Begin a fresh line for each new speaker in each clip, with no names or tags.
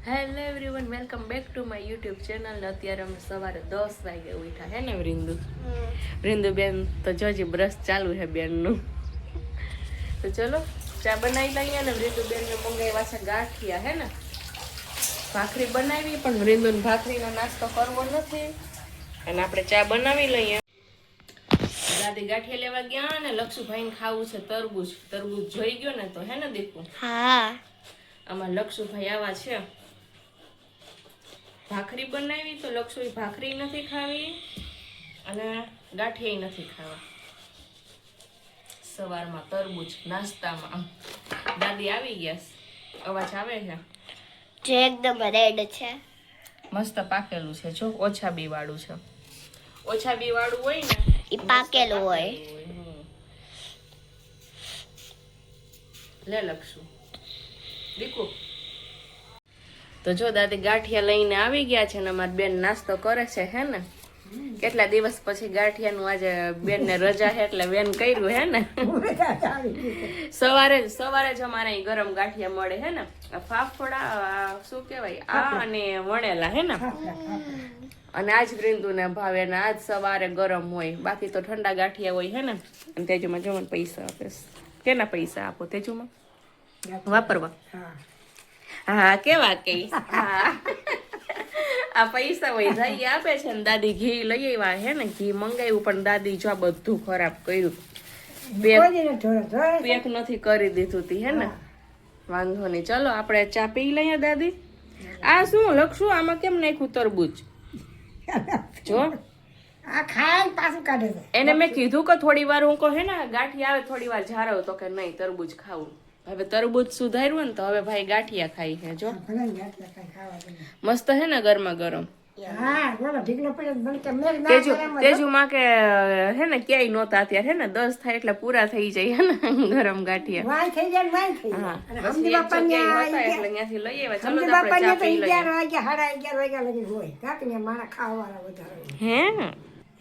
Hello everyone, welcome back to my YouTube channel. અત્યારે અમે સવારે 10 વાગે ઉઠ્યા હે ને રીંદુ બેન તો જોજી બ્રશ ચાલુ હે બેનનું. તો ચલો ચા બનાવી લઈએ ને. રીંદુ બેનને મંગાવ્યા છે ગાંઠિયા હે ને, ભાખરી બનાવી, પણ રીંદુને ભાખરીનો નાસ્તો કરવો નથી અને આપણે ચા બનાવી લઈએ. દાદી ગાંઠિયા લેવા ગયા ને લક્ષુભાઈને ખાવું છે તરબૂચ. તરબૂચ જોઈ ગયો ને તો હે ને દીકુ? હા, આમાં લક્ષુભાઈ આવા છે. ભાખરી બનાવી તો લક્ષુભાઈ ભાખરી નથી ખાવી અને ગાંઠિયા નથી ખાવા. સવારમાં તરબૂચ નાસ્તામાં. દાદી આવી ગયા. અવાજ આવે છે?
જે એકદમ રેડ છે,
મસ્ત પાકેલું છે. જો ઓછા બી વાળું છે. ઓછા બી વાળું હોય ને
ઈ પાકેલું હોય.
લે લક્ષુ દીકુ. તો જો દાદી ગાંઠિયા લઈને આવી ગયા છે ને અમારી બેન નાસ્તો કરે છે હે ને. કેટલા દિવસ પછી ગાંઠિયાનું આજે બેન ને રજા છે એટલે બેન કર્યું હે ને. સવારે જ અમારે અહીં ગરમ ગાંઠિયા મળે હે ને. ફાફડા શું કેવાય આ અને વણેલા હે ને. અને આજ રીંદુ ને ભાવે ને આજ સવારે ગરમ હોય, બાકી તો ઠંડા ગાંઠિયા હોય હે ને. અને તેજુમાં જો મને પૈસા આપે. કેના પૈસા આપો તેજુમાં? વાપરવા. હા કેવા કઈ. હા આ પૈસા હોય જઈ આપે છે ને. દાદી ઘી લઈ આવ્યા હે ને, ઘી મંગાવ્યું પણ દાદી જો બધું ખરાબ કર્યું. પેક નથી કરી દીધું તી હે ને. વાંધો નહીં, ચલો આપણે ચા પી લઈએ દાદી. આ શું લખશું આમાં કેમ નાખ્યું તરબૂચ? જો
આ ખાય પાછું કાઢે છે.
એને મેં કીધું કે થોડી વાર હું કહું હે ને ગાંઠિયા આવે થોડી વાર ઝારવ, તો કે નહીં તરબૂચ ખાવું. હવે તરબૂચ સુધાર્યું ને તો હવે ભાઈ ગાંઠિયા ખાઈ છે. જો મસ્ત હે ને ગરમા ગરમ. તેજુમાં કે હે ને ક્યાંય નહોતા અત્યારે હે ને 10 થાય એટલે પૂરા થઈ જાય હે ને ગરમ ગાંઠિયા. હા બસ એક જગ્યાએ હતા એટલે ત્યાંથી લઈ આવ્યા. ચલો તો આપણે ચા પી લઈએ.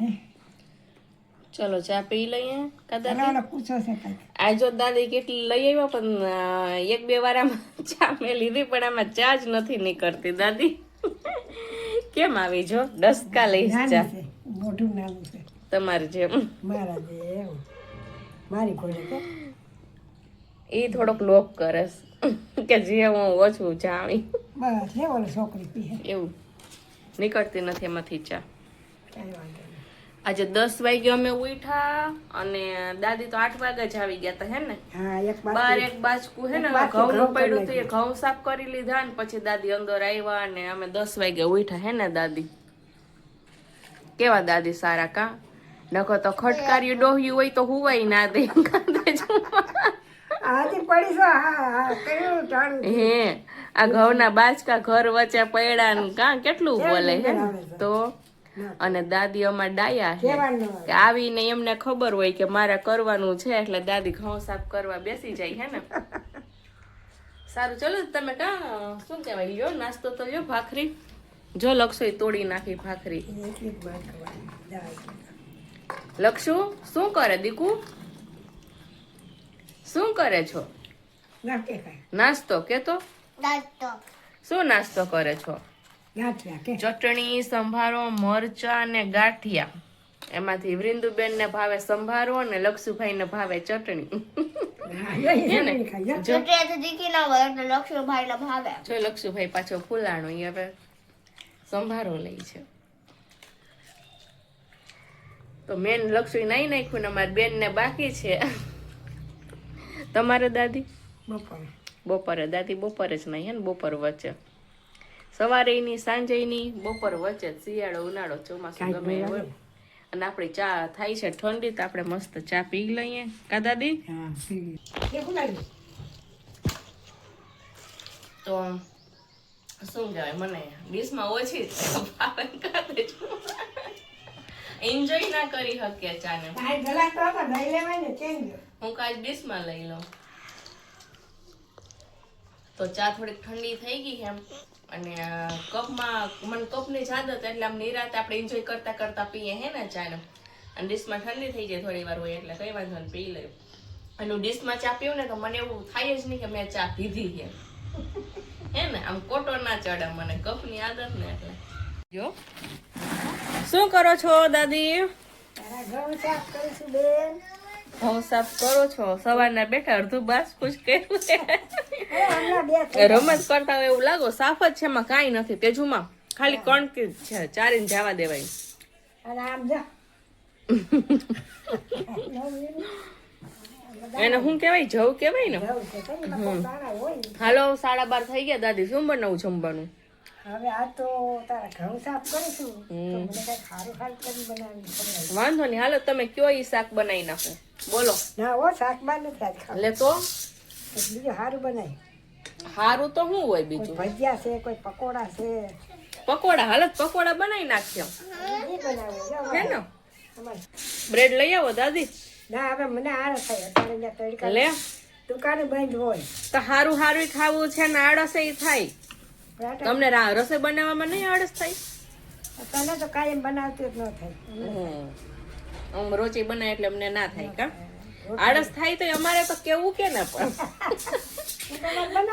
હે ચલો ચા પી લઈએ. આ જો દાદી કેટલી લઈ આવ્યા પણ 1-2 વાર આમાં ચા મેં લીધી પણ આમાં ચા જ નથી નીકળતી. દાદી કેમ આવી? જો ડસકા લઈ ચા તમારી જેમ. એ થોડોક લોક કરે કે જે હું ઓછું જાણી એવું નીકળતી નથી એમાંથી ચા. આજે 10 વાગે અમે ઉઠ્યા અને દાદી તો 8 વાગે જ આવી ગયા હતા હે ને. બાર એક બાજકું હે ને ઘઉં પડ્યું હતું, એ ઘઉં સાફ કરી લીધા ને પછી દાદી અંદર આવ્યા અને અમે 10 વાગે ઉઠ્યા હે ને. દાદી કેવા દાદી સારા કા? નખો તો ખટકારી ડોહ્યું હોય તો હુવાય ના દે. હે આ ઘઉંના બાજકા ઘર વચ્ચે પડ્યા ને કા કેટલું બોલે હે તો. અને દાદી અમાર ડાયા છે કે આવીને એમને ખબર હોય કે મારે કરવાનું છે એટલે દાદી ઘઉં સાફ કરવા બેસી જાય હે ને. સારું ચલો તમે કા શું કહેવાય લ્યો નાસ્તો તો લ્યો. ભાખરી જો લક્ષુ તોડી નાખી ભાખરી. લક્ષુ શું કરે દીકુ? શું કરે છો? નાસ્તો કે તો શું નાસ્તો કરે છો? ચટણી, સંભારો, મરચા ને ગાંઠિયા. એમાંથી વૃંદુબેન ને ભાવે સંભારો અને લક્ષુભાઈ ને ભાવે ચટણી. જો લક્ષુભાઈ પાછો ફૂલાણો એ હવે સંભારો લઈ છે. તો મેન લક્ષુ નાઈ નાખ્યું ને અમારી બેન ને બાકી છે. તમારે દાદી બપોરે દાદી બપોરે જ નહીં હે ને. બપોર વચ્ચે સવારે ની સાંજે ની બપોર વચ્ચે. શિયાળો ઉનાળો ચોમાસું ગમે હોય. અને આપણી ચા થાય છે ઠંડી તો આપણે મસ્ત ચા પી લઈએ કા દાદી? તો શું કહેવાય મને ડીશમાં ઓછી એન્જોય ના કરી શકીએ ચા ને. હું કાલ ડીશમાં લઈ લઉં. તો ચા થોડીક ઠંડી થઈ ગઈ એમ અને કપમાં મને કપની જ આદત એટલે આમ નિરાતે આપણે એન્જોય કરતા કરતા પીએ હે ને ચા ને. અને ડીશમાં ઠંડી થઈ જાય થોડી વાર હોય એટલે કઈ વાંધો ને પી લઉં. અને ડીશમાં ચા પીવું ને તો મને એવું થાય જ નહીં કે મેં ચા પીધી છે. હે ને આમ કોટો ના ચડે મને કફની આદત ને એટલે જો શું કરો છો દાદી
તારા ઘઉં સાફ કરીશું બેન.
ઘઉં સાફ કરો છો સવારના બેઠા અડધું બાસ કુછ કર્યું છે
હમણાં બે થઈ
રમત કરતા હોય એવું લાગો સાફ જ છે એમાં કાંઈ નથી તેજુમાં ખાલી કણકી જ છે ચારીને જવા દેવાય
અને આમ જો
એને શું કેવાય જવ કેવાય ને
ઘઉં છે કઈ નકર દાણા હોય ને.
હાલો 12:30 થઈ ગયા દાદી શું બનાવું જમવાનું
હવે આ તો તારા ઘઉં સાફ કરીશું તો મને કઈ સારું સારું કરી બનાવી પડે.
વાંધો નહીં હાલો તમે કયો ઈ શાક બનાવી નાખો બોલો
ના હો શાકમાં નથી આજ ખાવું.
એટલે તો
બીજું સારું બનાય.
હારું તો શું હોય
કોઈ
બીજું
ભજીયા છે કોઈ પકોડા છે
પકોડા હાલત પકોડા બનાવી નાખ્યો
એ બનાવું જો
હે ને
અમારે.
બ્રેડ લઈ આવો દાદી
ના હવે મને આળસ થાય અત્યારે ત્યાં તડકા
લે
દુકાને બંધ હોય
તો હારું હારું ખાવું છે ને આળસ એ થાય
બરાબર.
તમને રસોઈ બનાવવામાં નહીં આળસ થાય
તને તો કાયમ બનાવતું જ ન થાય
આમ રોચી બનાવે એટલે અમને ના થાય કા આળસ થાય તો અમારે તો કેવું કે ને પણ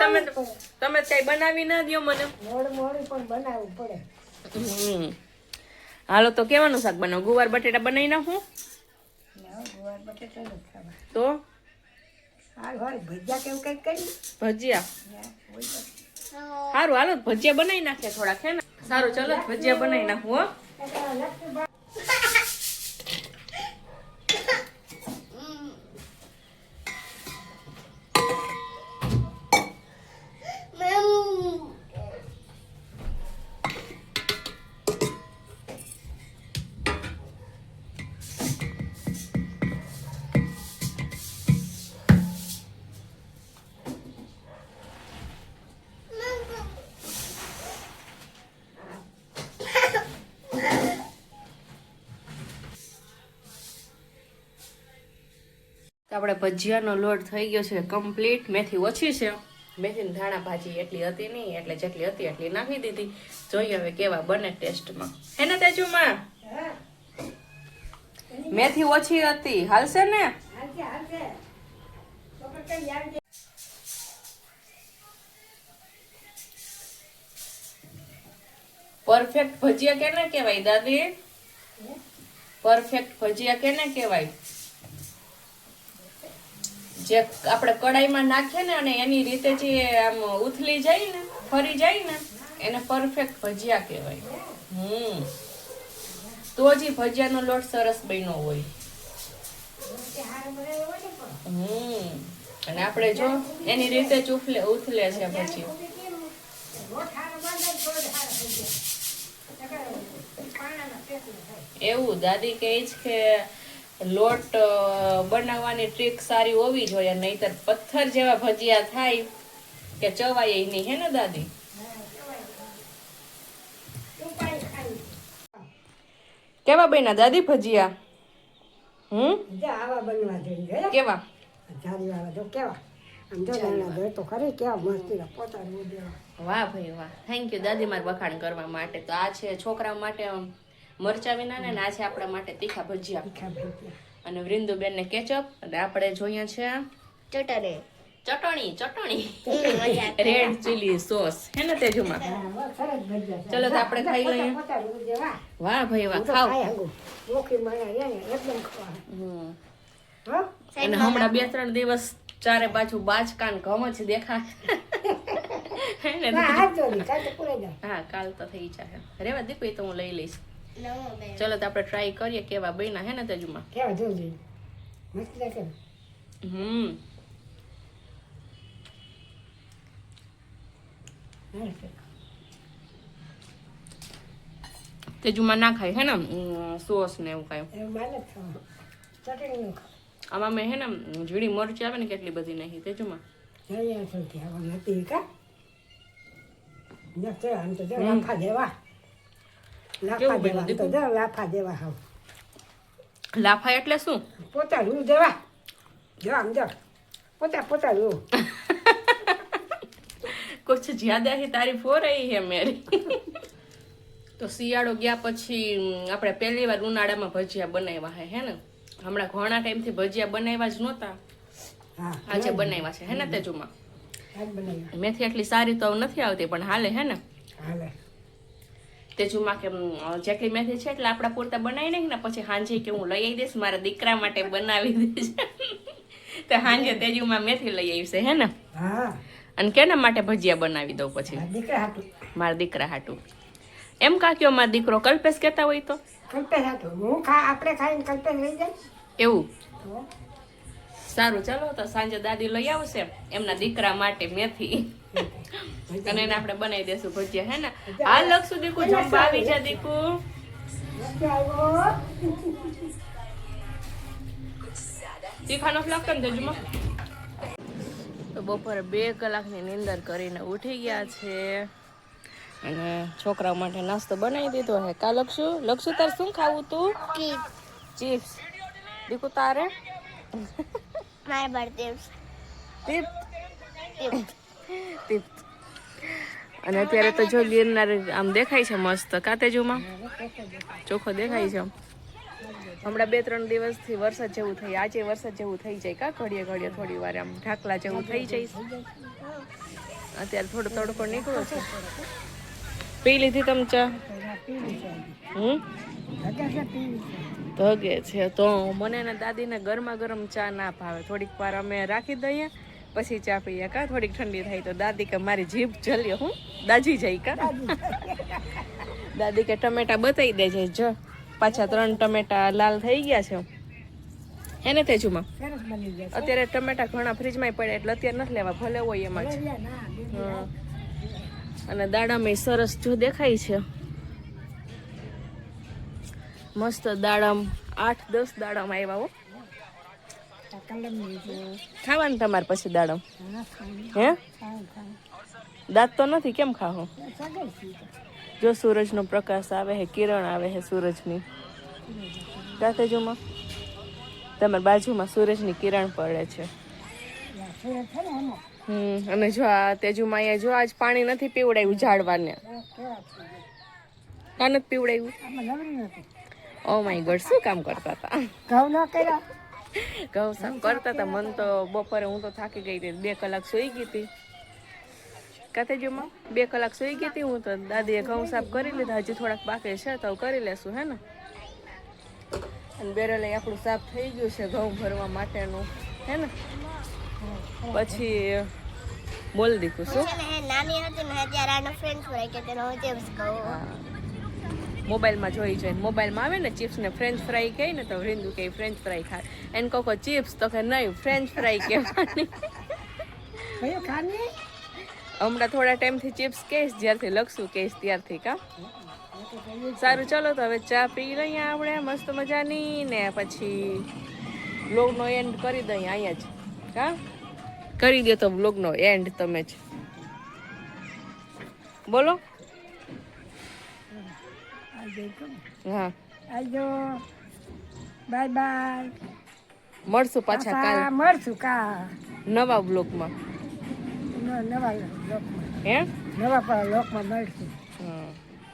તમે તમે કઈ બનાવી ના દો મને
મોડું મોડું પણ બનાવવું પડે.
હાલો તો કેવાનું શાક બનાવ ગુવાર બટેટા બનાવી નાખું
ના, ગુવાર બટેટા નથી ખાવા.
તો
હાલ હોય ભજીયા કેવું કંઈક કરી
ભજીયા
ના, હોય તો.
સારું હાલો ભજીયા બનાવી નાખીએ થોડાક હે ને સારું ચલો ભજીયા બનાવી નાખું હો તો આપણે ભજીયાનો લોટ થઈ ગયો છે કમ્પ્લીટ મેથી ઓછી છે મેથીની ધાણા ભાજી એટલી હતી નહીં એટલે જેટલી હતી એટલી નાખી દીધી જોઈએ હવે કેવા બને ટેસ્ટમાં હે ને તેજુમાં મેથી ઓછી હતી હાલશે ને
હાલશે, હાલશે. તો પણ કઈ આવી જાય.
પરફેક્ટ ભજીયા કેને કહેવાય દાદી પરફેક્ટ ભજીયા કેને કહેવાય જે આપણે કડાઈમાં નાખીએ ને અને એની રીતે જે આમ ઉથલી જાય ને ફરી જાય ને એને પરફેક્ટ ભજીયા કહેવાય તો જ ઈ ભજીયાનો લોટ સરસ બન્યો હોય અને આપણે જો એની રીતે જ ઉથલે છે પછી એવું દાદી કહે છે કે લોટ બનાવવાની ટ્રીક સારી હોવી જોઈએ નહીતર પથ્થર જેવા ભજીયા થાય કે ચવાય નહીં હે ને દાદી કેવા બન્યા દાદી ભજીયા
જા આવા બનવા જોઈએ જોયા?
કેવા
જારીવાળા જો કેવા આમ જો નાના જોઈ તો ખરી કેવા મસ્તીના પોતાનું દેવા.
વાહ ભાઈ વાહ થેન્ક યુ દાદી માર વખાણ કરવા માટે તો આ છે છોકરા માટે મરચા વિના ને આ છે આપણા માટે તીખા ભજીયા
તીખા ભજીયા.
અને વૃંદુબેન ને કેચઅપ અને આપણે જોઈએ છે
ચટણી
ચટણી
મજા
રેડ ચીલી સોસ હે ને તેજુમાં
હા, બહુ સરસ ભજીયા છે.
ચલો તો આપણે ખાઈ લઈએ.
પોતાનું દેવા.
વાહ ભાઈ વાહ
હું તો
ખાવ
ખાઈ હાંગું. ચોખી મળે એને એકદમ ખવાય. હો?
અને હમણાં 2-3 દિવસ ચારે બાજુ બાજકાન ઘમ જ દેખાય હે ને
ના, હાથ જોડી, કાલ તો પૂરે જાય.
હા કાલ તો થઈ જાય રેવા દીકુ એ તો હું લઈ લઈશ
નવો બેન
ચલો તો આપણે ટ્રાય કરીએ કેવા બન્યા હે ને તેજુમાં
કેવા જોડી. મસ્ત લાગે ને? સરસ.
તેજુમાં ના ખાય હે ને સોસ ને એવું કાંઈ
એવું મારે જ ખાવાનું. ચટણીનું ખાવ.
આમાં મેં હે ને ઝીણી મરચી આવે ને કેટલી બધી નહીં તેજુમાં
જઈએ સૌથી આવવાનું હતી કા? જો તે આમ તો જો લાફા દેવા. લાફા
કેવું
દેવા.
બન્યું
આમ તો જો લાફા દેવા હાવ.
લાફા એટલે શું
પોતાનું દેવા. જો આમ જો. પોતાનું.
कुछ ज्यादा ही तारीफ हो रही है मेरी તો શિયાળો ગયા પછી આપણે પહેલી વાર ઉનાળામાં ભજીયા બનાવ્યા હે ને હમણાં ઘણા ટાઈમથી ભજીયા બનાવ્યા જ નહોતા
હા.
આજે બનાવ્યા છે હે ને તેજુમાં
આજ બનાવી
મેથી એટલી સારી તો નથી આવતી પણ હાલે હે ને
હાલે
તેજુમાં કે જેટલી મેથી છે એટલે આપણા પૂરતા બનાવી નાખી ને પછી હાંજે કે હું લઈ આવી દઈશ મારા દીકરા માટે બનાવી દઈશ તો હાંજે તેજુમાં મેથી લઈ આવીશે હે ને
હા
અને કેના માટે ભજીયા બનાવી દઉં પછી
આ દીકરા હતું
મારા દીકરા હાટું એમ કાક્યો મારો દીકરો કલ્પેશ કહેતા હોય તો
કલ્પેશ હતું હું આપણે ખાઈને કલ્પેશ લઈ જાય
એવું
તો
સારું ચાલો તો સાંજે દાદી લઈ આવશે એમના દીકરા માટે મેથી અને એને આપણે બનાવી દેશું ભજીયા હે ને આ લખશું દીકુ જમવા આવી જા દીકુ
નથી આવ્યો
તીખાનો લાગતો ને તેજુમાં તો બપોરે 2 કલાકની નીંદર કરીને ઉઠી ગયા છે અને છોકરાઓ માટે નાસ્તો બનાવી દીધો હે કા લક્ષુ તારે શું ખાવું તું ચિપ્સ દીકુ તારે
મારે બર્થડે
ટીપ ટીપ અને અત્યારે તો જો ગિરનાર આમ દેખાય છે મસ્ત કાતેજુમાં ચોખ્ખો દેખાય છે હમણાં 2-3 દિવસથી વરસાદ જેવું થઈ આજે વરસાદ જેવું થઈ જાય કા ઘડીએ ઘડીએ થોડી વાર આમ ઢાકલા જેવું થઈ જાય અત્યારે થોડો તડકો નીકળ્યો છે પી લીધી તમે ચા ધગે છે તો મને ને દાદીને ગરમા ગરમ ચા ના ભાવે થોડીક વાર અમે રાખી દઈએ પછી ચા પીએ કા થોડીક ઠંડી થાય તો દાદી કે મારી જીભ જલ્યો હું દાજી જાય કા દાદી કે ટમેટા બતાવી દેજે જો પાછા 3 ટમેટા લાલ થઈ ગયા છે હે ને તેજુમાં
સરસ બની જાય
અત્યારે ટમેટા ઘણા ફ્રીજમાં પડ્યા એટલે અત્યારે નથી લેવા ભલે હોય એમાં જ હા. અને દાડામાં સરસ જો દેખાય છે મસ્ત દાડમ 8-10 દાડમ આવ્યા હો ખાવાનું તમારે પછી દાડમ હે દાંત તો નથી કેમ ખાવો જો સૂરજનો પ્રકાશ આવે છે કિરણ આવે છે સૂરજની કાતેજુમાં તમારી બાજુમાં સૂરજની કિરણ પડે છે અને જો આ તેજુમાં અહીંયા જો આજ પાણી નથી પીવડાવ્યું ઝાડવાને કા નથી પીવડાવ્યું ઓ માય ગોડ શું કામ કરતા હતા
ઘઉં ન કર્યા
ઘઉં સાફ કરતા હતા મન તો બપોરે હું તો થાકી ગઈ હતી 2 કલાક સૂઈ ગઈ હતી કાતેજુમાં 2 કલાક સૂઈ ગઈ હતી હું તો દાદીએ ઘઉં સાફ કરી લીધા હજી થોડાક બાકી છે તો કરી લેશું હે ને અને બેરલ આપણું સાફ થઈ ગયું છે ઘઉં ભરવા માટેનું હે ને પછી બોલ દીકું શું
નાની હતી ને ત્યારે આનો ફ્રેન્ડ ફ્રાય કે તેનો ચિપ્સ કહું
મોબાઈલમાં જોઈ જોઈને મોબાઈલમાં આવે ને ચિપ્સ ને ફ્રેન્ચ ફ્રાય કહે ને તો રીંદુ કે ફ્રેન્ચ ફ્રાય ખાય એને કહો ચિપ્સ તો કે નહીં ફ્રેન્ચ ફ્રાય કહેવાની
કયો ખાની
હમણાં થોડા ટાઈમથી ચિપ્સ કહીશ જ્યારથી લખશું કહીશ ત્યારથી કા સારું ચલો તો હવે ચા પી લઈએ આપણે મસ્ત મજાની ને પછી વ્લોગનો એન્ડ કરી દઈએ અહીંયા જ કા કરી દો તો વ્લોગનો એન્ડ તમે જ બોલો હા
આવજો બાય બાય
મળશું પાછા કાલ
મળશું કા
નવા બ્લોગમાં
નવા લોકમાં
હે
નવા લોકમાં મળશું